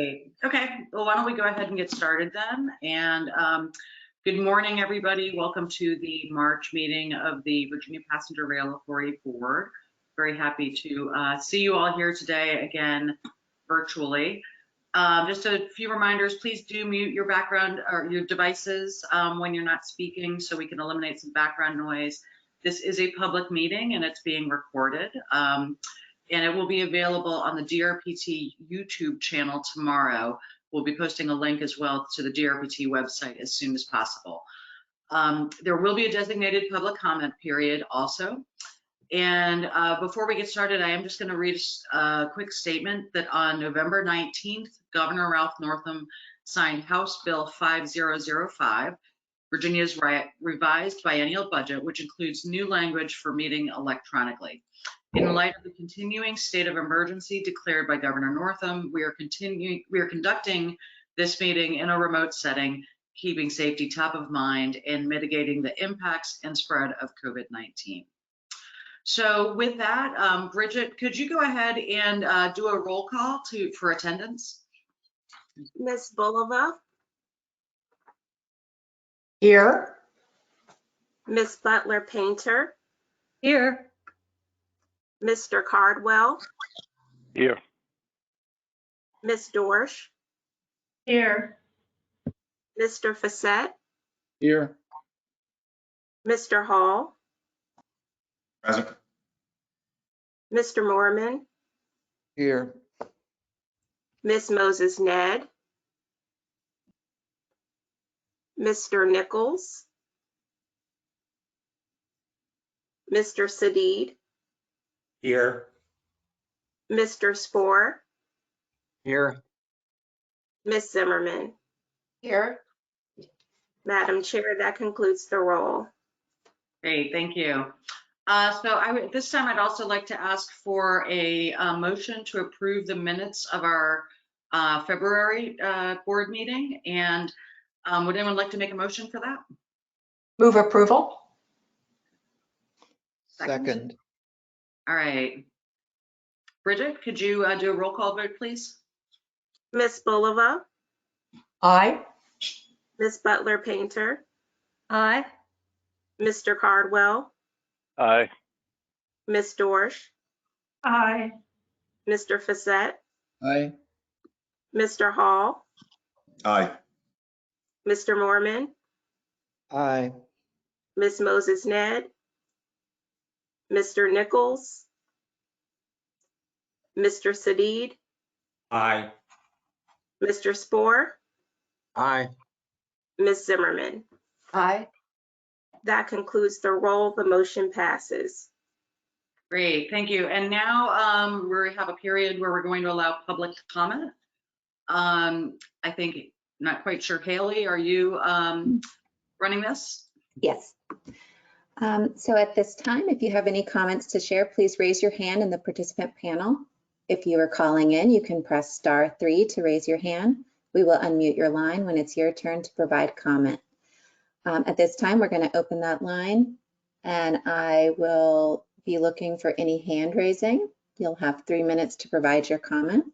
Okay, well, why don't we go ahead and get started then? And good morning, everybody. Welcome to the March meeting of the Virginia Passenger Rail Authority Board. Very happy to see you all here today again virtually. Just a few reminders, please do mute your background or your devices when you're not speaking so we can eliminate some background noise. This is a public meeting and it's being recorded. And it will be available on the DRPT YouTube channel tomorrow. We'll be posting a link as well to the DRPT website as soon as possible. There will be a designated public comment period also. And before we get started, I am just going to read a quick statement that on November 19th, Governor Ralph Northam signed House Bill 5005, Virginia's revised biennial budget, which includes new language for meeting electronically. In light of the continuing state of emergency declared by Governor Northam, we are conducting this meeting in a remote setting, keeping safety top of mind and mitigating the impacts and spread of COVID-19. So with that, Bridget, could you go ahead and do a roll call for attendance? Ms. Bulova. Here. Ms. Butler Painter. Here. Mr. Cardwell. Here. Ms. Dorsch. Here. Mr. Fassett. Here. Mr. Hall. Present. Mr. Mormon. Here. Ms. Moses Ned. Mr. Nichols. Mr. Sadid. Here. Mr. Spoor. Here. Ms. Zimmerman. Here. Madam Chair, that concludes the roll. Great, thank you. So this time I'd also like to ask for a motion to approve the minutes of our February board meeting. And would anyone like to make a motion for that? Move approval. Second. All right. Bridget, could you do a roll call vote, please? Ms. Bulova. Aye. Ms. Butler Painter. Aye. Mr. Cardwell. Aye. Ms. Dorsch. Aye. Mr. Fassett. Aye. Mr. Hall. Aye. Mr. Mormon. Aye. Ms. Moses Ned. Mr. Nichols. Mr. Sadid. Aye. Mr. Spoor. Aye. Ms. Zimmerman. Aye. That concludes the roll. The motion passes. Great, thank you. And now we have a period where we're going to allow public comment. I think, not quite sure, Haley, are you running this? Yes. So at this time, if you have any comments to share, please raise your hand in the participant panel. If you are calling in, you can press *3 to raise your hand. We will unmute your line when it's your turn to provide comment. At this time, we're going to open that line and I will be looking for any hand raising. You'll have 3 minutes to provide your comment.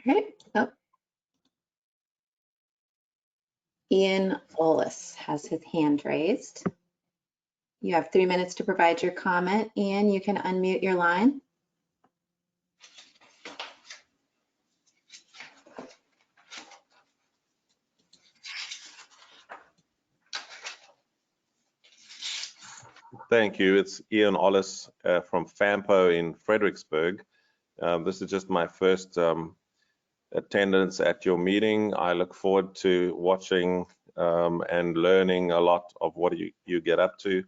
All right. Oh. Ian Ollis has his hand raised. You have 3 minutes to provide your comment. Ian, you can unmute your line. Thank you. It's Ian Ollis from FAMPO in Fredericksburg. This is just my first attendance at your meeting. I look forward to watching and learning a lot of what you get up to.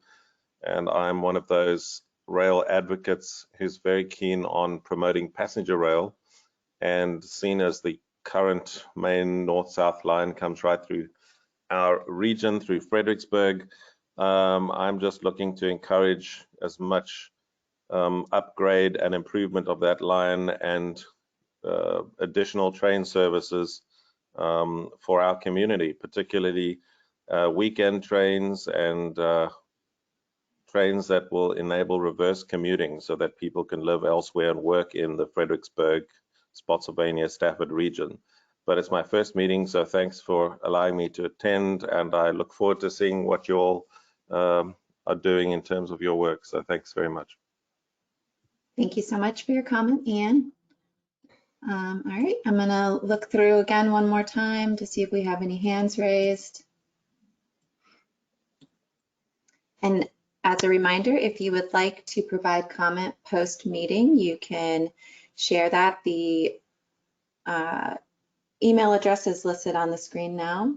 And I'm one of those rail advocates who's very keen on promoting passenger rail, and seen as the current main north-south line comes right through our region, through Fredericksburg. I'm just looking to encourage as much upgrade and improvement of that line and additional train services for our community, particularly weekend trains and trains that will enable reverse commuting so that people can live elsewhere and work in the Fredericksburg, Spotsylvania, Stafford region. But it's my first meeting, so thanks for allowing me to attend, and I look forward to seeing what you all are doing in terms of your work. So thanks very much. Thank you so much for your comment, Ian. All right, I'm gonna look through again one more time to see if we have any hands raised. And as a reminder, if you would like to provide comment post-meeting, you can share that. The email address is listed on the screen now,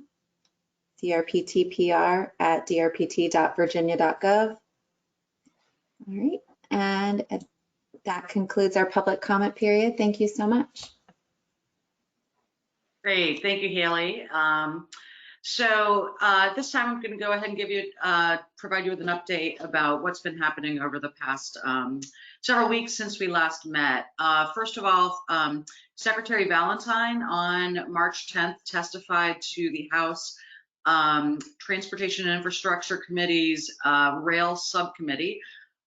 drptpr@drpt.virginia.gov. All right, and that concludes our public comment period. Thank you so much. Great, thank you, Haley. So this time I'm going to go ahead and give you, provide you with an update about what's been happening over the past several weeks since we last met. First of all, Secretary Valentine on March 10th testified to the House Transportation and Infrastructure Committee's Rail Subcommittee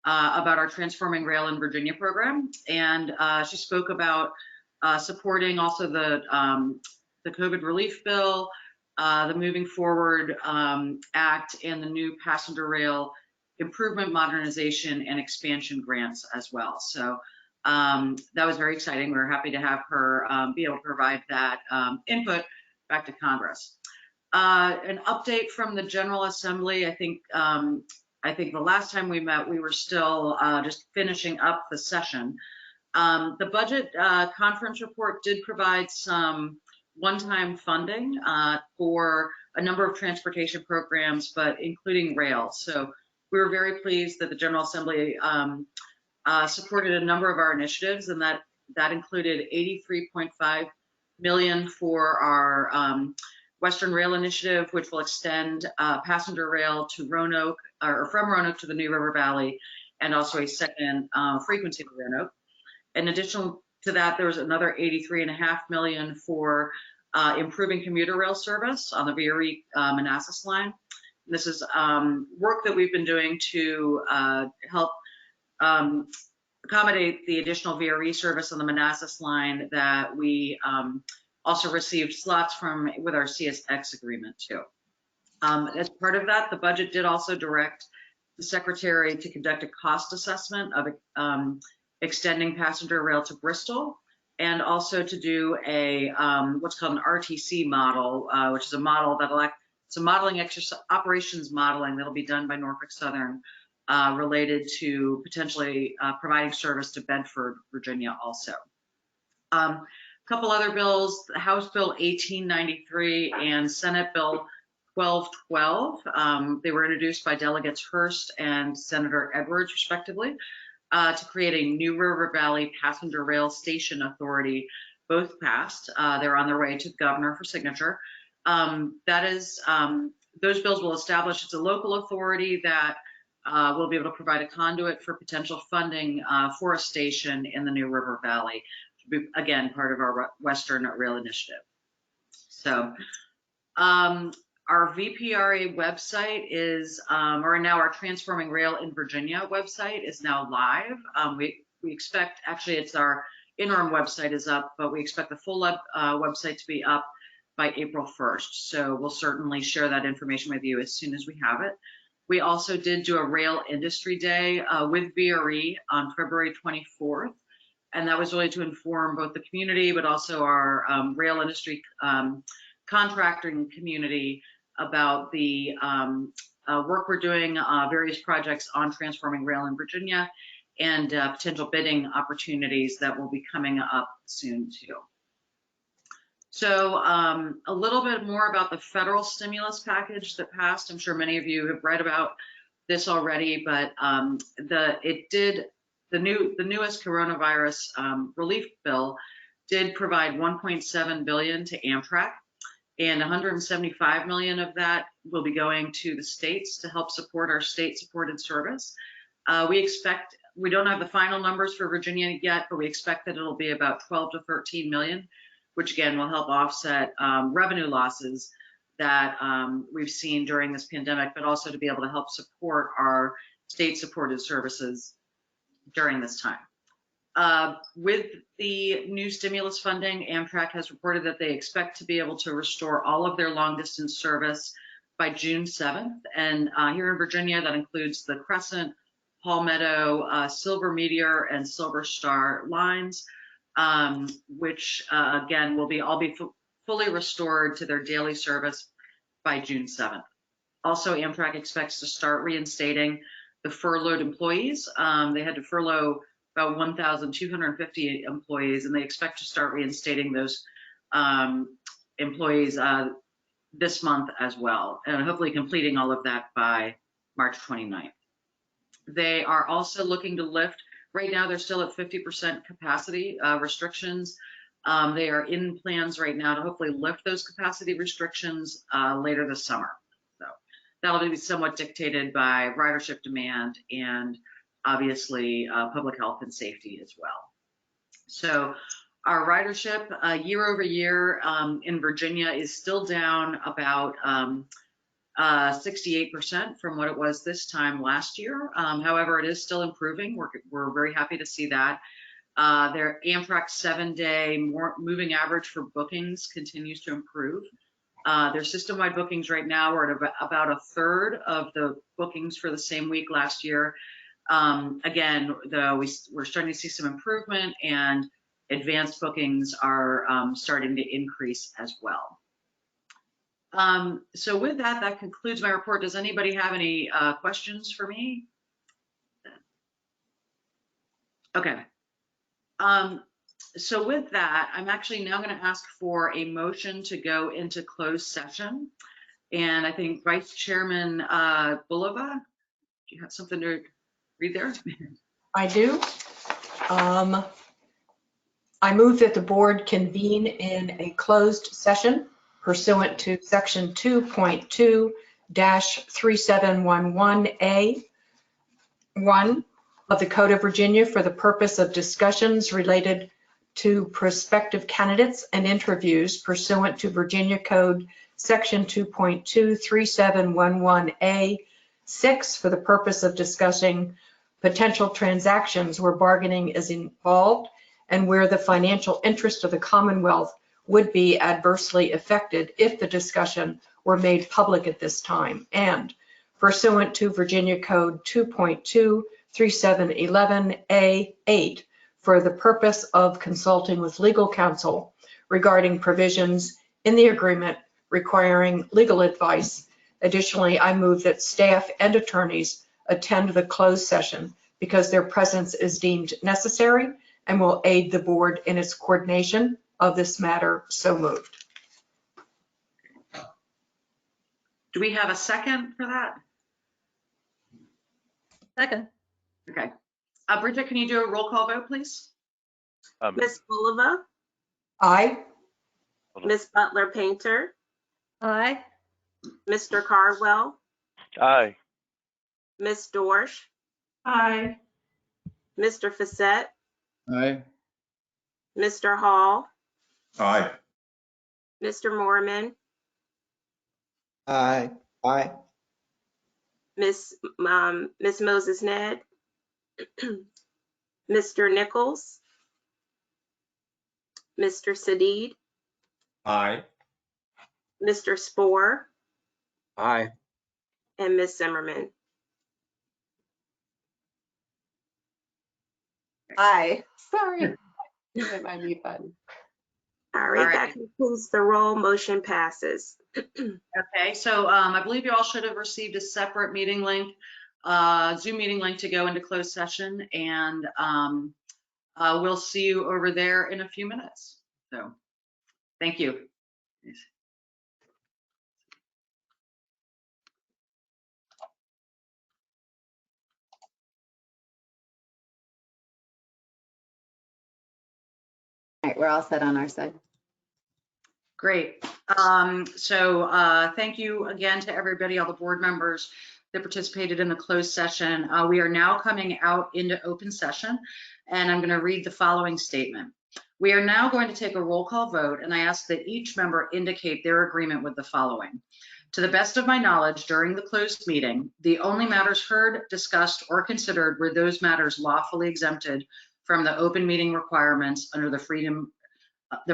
about our Transforming Rail in Virginia program. And she spoke about supporting also the COVID relief bill, the Moving Forward Act, and the new passenger rail improvement, modernization, and expansion grants as well. So that was very exciting. We were happy to have her be able to provide that input back to Congress. An update from the General Assembly. I think the last time we met, we were still just finishing up the session. The budget conference report did provide some one-time funding for a number of transportation programs, but including rail. So we were very pleased that the General Assembly supported a number of our initiatives, and that included $83.5 million for our Western Rail Initiative, which will extend passenger rail to Roanoke, or from Roanoke to the New River Valley, and also a second frequency to Roanoke. In addition to that, there was another $83.5 million for improving commuter rail service on the VPRA Manassas line. This is work that we've been doing to help accommodate the additional VPRA service on the Manassas line that we also received slots from with our CSX agreement too. As part of that, the budget did also direct the Secretary to conduct a cost assessment of extending passenger rail to Bristol, and also to do a what's called an RTC model, which is a model that it's a modeling exercise, operations modeling that'll be done by Norfolk Southern, related to potentially providing service to Bedford, Virginia also. A couple other bills, House Bill 1893 and Senate Bill 1212. They were introduced by Delegates Hurst and Senator Edwards, respectively, to create a New River Valley Passenger Rail Station Authority. Both passed. They're on their way to the governor for signature. Those bills will establish it's a local authority that will be able to provide a conduit for potential funding for a station in the New River Valley, which will be, again, part of our Western Rail Initiative. So our VPRA website is, or now our Transforming Rail in Virginia website is now live. We expect, actually it's our interim website is up, but we expect the full website to be up by April 1st. So we'll certainly share that information with you as soon as we have it. We also did do a Rail Industry Day with VPRA on February 24th. And that was really to inform both the community, but also our rail industry contracting community about the work we're doing, various projects on transforming rail in Virginia, and potential bidding opportunities that will be coming up soon too. So a little bit more about the federal stimulus package that passed. I'm sure many of you have read about this already, but the newest coronavirus relief bill did provide $1.7 billion to Amtrak, and $175 million of that will be going to the states to help support our state-supported service. We expect We don't have the final numbers for Virginia yet, but we expect that it'll be about 12 to 13 million, which again will help offset revenue losses that we've seen during this pandemic, but also to be able to help support our state-supported services during this time. With the new stimulus funding, Amtrak has reported that they expect to be able to restore all of their long-distance service by June 7th. And here in Virginia, that includes the Crescent, Palmetto, Silver Meteor, and Silver Star lines, which again will all be fully restored to their daily service by June 7th. Also, Amtrak expects to start reinstating the furloughed employees. They had to furlough about 1,250 employees, and they expect to start reinstating those employees this month as well, and hopefully completing all of that by March 29th. They are also looking to lift, right now they're still at 50% capacity restrictions. They are in plans right now to hopefully lift those capacity restrictions later this summer. So that'll be somewhat dictated by ridership demand and obviously public health and safety as well. So our ridership year over year in Virginia is still down about 68% from what it was this time last year. However, it is still improving. We're very happy to see that. Their Amtrak 7-day moving average for bookings continues to improve. Their system-wide bookings right now are at about a third of the bookings for the same week last year. Again, though, we're starting to see some improvement, and advanced bookings are starting to increase as well. So with that, that concludes my report. Does anybody have any questions for me? Okay. So with that, I'm actually now going to ask for a motion to go into closed session. And I think Vice Chairman Bulova, do you have something to read there? I do. I move that the board convene in a closed session pursuant to section 2.2-3711A1 of the Code of Virginia for the purpose of discussions related to prospective candidates and interviews pursuant to Virginia Code section 2.2-3711A6 for the purpose of discussing potential transactions where bargaining is involved and where the financial interest of the Commonwealth would be adversely affected if the discussion were made public at this time, and pursuant to Virginia Code 2.2-3711A8 for the purpose of consulting with legal counsel regarding provisions in the agreement requiring legal advice. Additionally, I move that staff and attorneys attend the closed session because their presence is deemed necessary and will aid the board in its coordination of this matter. So moved. Do we have a second for that? Second. Okay. Bridget, can you do a roll call vote, please? Ms. Bulova, Aye. Ms. Butler Painter, Aye. Mr. Cardwell, Aye. Ms. Dorsch, Aye. Mr. Facette, Aye. Mr. Hall, Aye. Mr. Mormon, Aye. Aye. Miss Moses Ned, Mr. Nichols, Mr. Sadid, Aye. Mr. Spohr, Aye. and Ms. Zimmerman. Aye. Sorry. Hit my mute button. All right, All that right. concludes the roll. Motion passes. Okay, so I believe you all should have received a separate meeting link, Zoom meeting link to go into closed session, and we'll see you over there in a few minutes. So, thank you. All right, we're all set on our side. Great. So thank you again to everybody, all the board members that participated in the closed session. We are now coming out into open session, and I'm going to read the following statement. We are now going to take a roll call vote, and I ask that each member indicate their agreement with the following. To the best of my knowledge, during the closed meeting, the only matters heard, discussed, or considered were those matters lawfully exempted from the open meeting requirements under the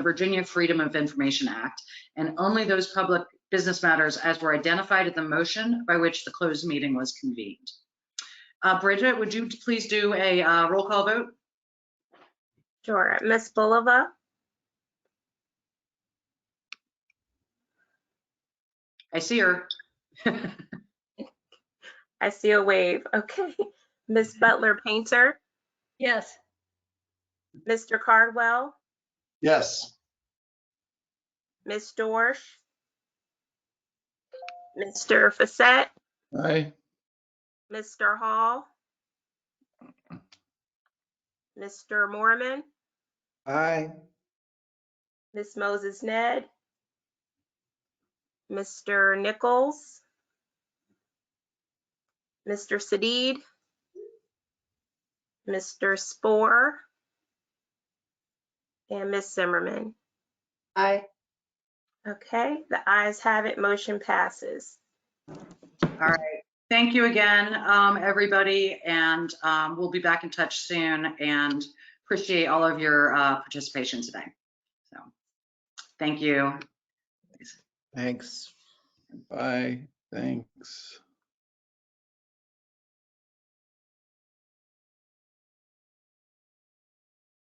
Virginia Freedom of Information Act, and only those public business matters as were identified in the motion by which the closed meeting was convened. Bridget, would you please do a roll call vote? Sure. Ms. Bulova, I see her. I see a wave. Okay. Ms. Butler Painter, Yes. Mr. Cardwell, Yes. Ms. Dorsch, Mr. Facette, Aye. Mr. Hall, Mr. Mormon, Aye. Ms. Moses Ned, Mr. Nichols, Mr. Sadid, Mr. Spoor, and Ms. Zimmerman. Aye. Okay, the ayes have it, motion passes. All right. Thank you again, everybody, and we'll be back in touch soon, and appreciate all of your participation today. So, thank you. Thanks. Bye. Thanks.